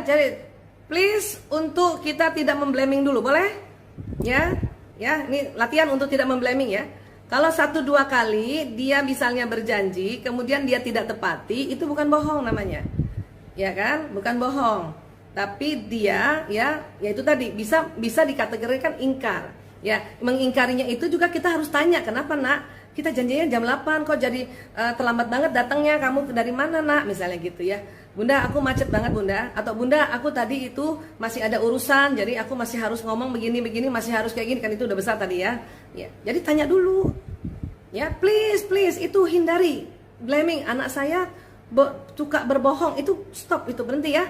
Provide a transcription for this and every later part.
jadi please untuk kita tidak memblaming dulu, boleh? Ya, ini latihan untuk tidak memblaming ya. Kalau 1-2 kali dia misalnya berjanji, kemudian dia tidak tepati, itu bukan bohong namanya, ya kan? Bukan bohong, tapi dia ya itu tadi bisa dikategorikan ingkar. Ya, mengingkarinya itu juga kita harus tanya, kenapa nak? Kita janjinya jam 8 kok jadi terlambat banget datangnya, kamu dari mana nak? Misalnya gitu ya. Bunda, aku macet banget bunda. Atau bunda, aku tadi itu masih ada urusan, jadi aku masih harus ngomong begini-begini, masih harus kayak gini, kan itu udah besar tadi ya. Ya, jadi tanya dulu. Ya, please itu hindari blaming. Anak saya suka berbohong, itu stop, itu berhenti ya.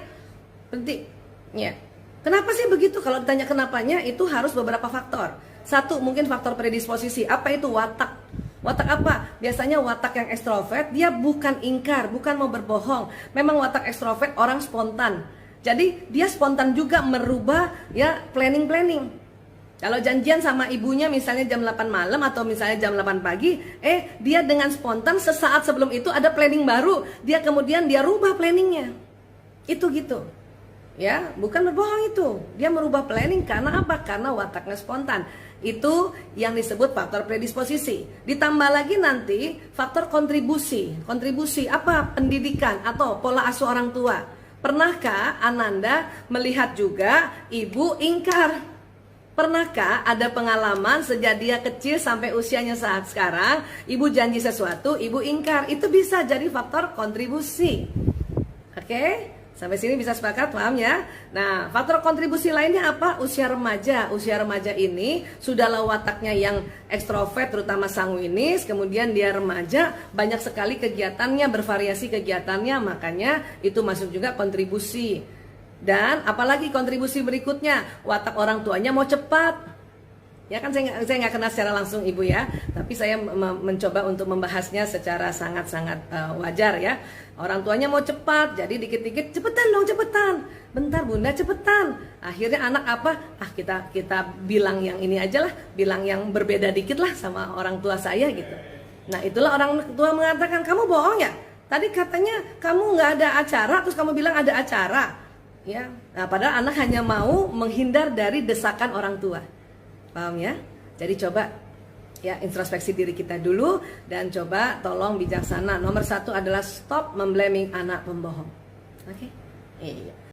Berhenti. Ya. Kenapa sih begitu? Kalau ditanya kenapanya, itu harus beberapa faktor. Satu, mungkin faktor predisposisi. Apa itu? Watak. Watak apa? Biasanya watak yang ekstrovert, dia bukan ingkar, bukan mau berbohong. Memang watak ekstrovert orang spontan. Jadi dia spontan juga merubah ya planning. Kalau janjian sama ibunya misalnya jam 8 malam atau misalnya jam 8 pagi, dia dengan spontan sesaat sebelum itu ada planning baru, dia kemudian dia rubah planningnya. Itu gitu. Ya, bukan berbohong itu. Dia merubah planning karena apa? Karena wataknya spontan. Itu yang disebut faktor predisposisi. Ditambah lagi nanti faktor kontribusi. Kontribusi apa? Pendidikan atau pola asuh orang tua. Pernahkah Ananda melihat juga ibu ingkar? Pernahkah ada pengalaman sejak dia kecil sampai usianya saat sekarang, ibu janji sesuatu, ibu ingkar? Itu bisa jadi faktor kontribusi. Oke? Sampai sini bisa sepakat, paham ya? Nah, faktor kontribusi lainnya apa? Usia remaja. Usia remaja ini sudahlah wataknya yang ekstrovert, terutama sanguinis. Kemudian dia remaja, banyak sekali kegiatannya, bervariasi kegiatannya. Makanya itu masuk juga kontribusi. Dan apalagi kontribusi berikutnya, watak orang tuanya mau cepat. Ya kan saya nggak kenal secara langsung ibu ya, tapi saya mencoba untuk membahasnya secara sangat-sangat wajar ya. Orang tuanya mau cepat, jadi dikit-dikit cepetan dong cepetan. Bentar bunda cepetan. Akhirnya anak apa? Kita bilang yang ini aja lah, bilang yang berbeda dikit lah sama orang tua saya gitu. Nah itulah orang tua mengatakan kamu bohong ya. Tadi katanya kamu nggak ada acara, terus kamu bilang ada acara. Ya, nah, padahal anak hanya mau menghindar dari desakan orang tua. Paham ya? Jadi coba ya introspeksi diri kita dulu dan coba tolong bijaksana. Nomor 1 adalah stop memblaming anak pembohong. Oke? Iya.